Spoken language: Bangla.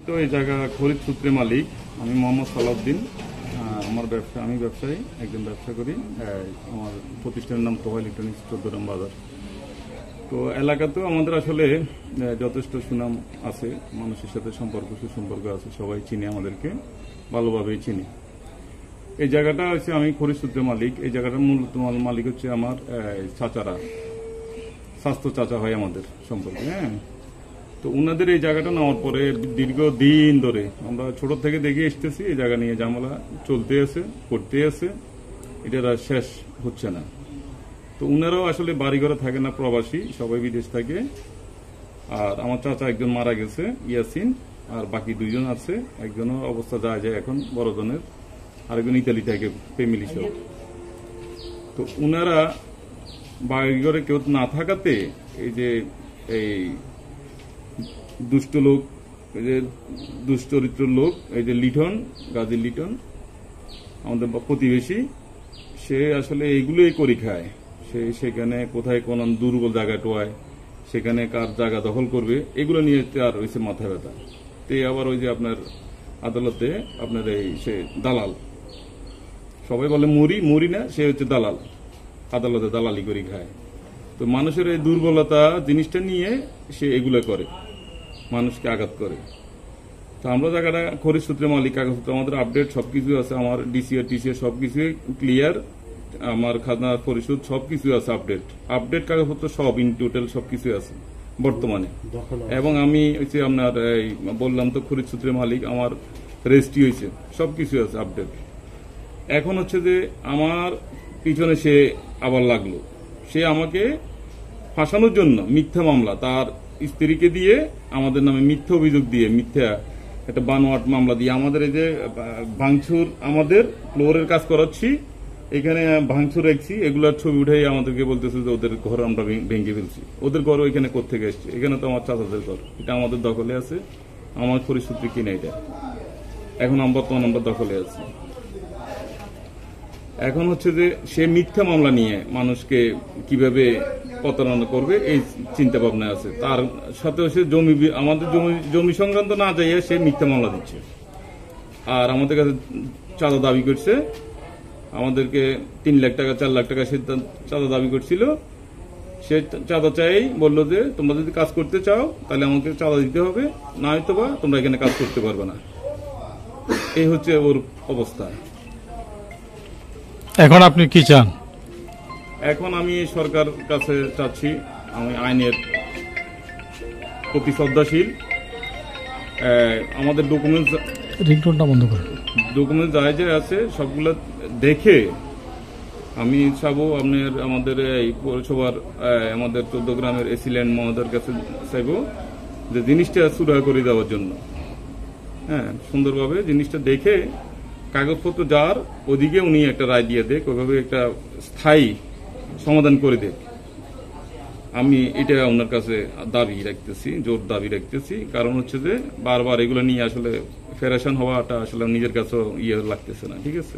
তো এই জায়গা খরিদ সূত্রে মালিক আমি মোহাম্মদ সালাউদ্দিন। আমার ব্যবসা, আমি ব্যবসায়ী, একজন ব্যবসা করি। আমার প্রতিষ্ঠানের নাম তোহা ইলেকট্রনিক্স, 14 নং বাজার। তো এলাকাতেও আমাদের আসলে যথেষ্ট সুনাম আছে, মানুষের সাথে সুসম্পর্ক আছে, সবাই চিনে, আমাদেরকে ভালোভাবেই চিনি। এই জায়গাটা হচ্ছে আমি খরিদ সূত্রে মালিক। এই জায়গাটার মূলত মালিক হচ্ছে আমার চাচারা, স্বাস্থ্য চাচা হয় আমাদের সম্পর্কে। হ্যাঁ, তো ওনাদের এই জায়গাটা নেওয়ার পরে দীর্ঘদিন ধরে আমরা ছোট থেকে দেখে এসতেছি এই জায়গা নিয়ে ঝামেলা চলতে আছে, করতে আছে, এটার আর শেষ হচ্ছে না। তো উনারাও আসলে বাড়ি ঘরে থাকে না, প্রবাসী, সবাই বিদেশ থাকে। আর আমার চাচা একজন মারা গেছে, ইয়াসিন, আর বাকি দুইজন আছে। একজনের অবস্থা যায় এখন বড়জনের, আরেকজন ইতালি থাকে ফ্যামিলি সহ। তো উনারা বাড়ি ঘরে কেউ না থাকাতে এই যে এই দুষ্ট লোক, এই যে দুশ্চরিত্র লোক, এই যে লিটন, গাজী লিটন, আমাদের প্রতিবেশী, সে আসলে এইগুলোই করি খায়। সে সেখানে কোথায় কোন দুর্বল জায়গা টোয়ায়, সেখানে কার জায়গা দখল করবে, এগুলো নিয়ে আর হয়েছে মাথা ব্যথা। তে আবার ওই যে আপনার আদালতে আপনার এই সে দালাল, সবাই বলে মরি না, সে হচ্ছে দালাল, আদালতে দালালি করি খায়। তো মানুষের এই দুর্বলতা জিনিসটা নিয়ে সে এগুলো করে, মানুষকে আঘাত করে। তো আমরা জায়গাটা খরিদ সূত্রে মালিক, কাগজপত্র আমাদের আপডেট সবকিছু আছে, আমার ডিসিআর টিসিআর সবকিছু ক্লিয়ার, আমার খাজনা পরিশোধ সবকিছু আছে, আপডেট কাগজপত্র সব ইন টোটাল সবকিছু আছে বর্তমানে। এবং আমি হচ্ছে আপনার বললাম তো খরিদ সূত্রে মালিক, আমার রেজিস্ট্রি হয়েছে, সবকিছু আছে আপডেট। এখন হচ্ছে যে আমার পিছনে সে আবার লাগলো, সে আমাকে ফাঁসানোর জন্য মিথ্যা মামলা, তার স্ত্রীকে দিয়ে আমাদের নামে মিথ্যা অভিযোগ দিয়ে, মিথ্যা একটা বানোয়াট মামলা দিয়ে আমাদের এই যে ভাঙচুর, আমাদের ফ্লোরের কাজ করাচ্ছি, এখানে ভাঙচুর রাখছি, এগুলার ছবি উঠে আমাদেরকে বলতেছে যে ওদের ঘর আমরা ভেঙে ফেলছি। ওদের ঘর ওইখানে কোত্থেকে এসছে? এখানে তো আমার চাচাদের ঘর, এটা আমাদের দখলে আছে, আমার পরিস্থিতি কিনা এটা এখন বর্তমান আমরা দখলে আছি। এখন হচ্ছে যে সে মিথ্যা মামলা নিয়ে মানুষকে কিভাবে প্রতারণা করবে এই চিন্তা ভাবনা আছে। তার সাথে সে আমাদের জমি সংক্রান্ত না যাইয়া সে মিথ্যা মামলা দিচ্ছে। আর আমাদের কাছে চাঁদা দাবি করছে, আমাদেরকে 3 লাখ টাকা 4 লাখ টাকা সে চাঁদা দাবি করছিল। সে চাঁদা চাই বললো যে তোমরা যদি কাজ করতে চাও তাহলে আমাকে চাঁদা দিতে হবে, না হয়তো বা তোমরা এখানে কাজ করতে পারবে না। এই হচ্ছে ওর অবস্থা। এখন আপনি কি চান? এখন আমি সরকার কাছে চাচ্ছি, আমি আইনের প্রতি শ্রদ্ধাশীল। আমাদের ডকুমেন্টস যা আছে সবগুলো দেখে আমি চাবো আমাদের এই পৌরসভার আমাদের 14 গ্রামের এসিল্যান্ড মহোদয়ের কাছে চাইবো যে জিনিসটা সুরাহা করে দেওয়ার জন্য। হ্যাঁ, সুন্দরভাবে জিনিসটা দেখে কাগজপত্র যার ওদিকে উনি একটা রায় দিয়ে দেখ, ওইভাবে একটা স্থায়ী সমাধান করে দেখ। আমি এটা ওনার কাছে দাবি রাখতেছি, জোর দাবি রাখতেছি। কারণ হচ্ছে যে বারবার এগুলো নিয়ে আসলে ফেরাশন হওয়াটা আসলে নিজের কাছেও লাগতেছে না। ঠিক আছে।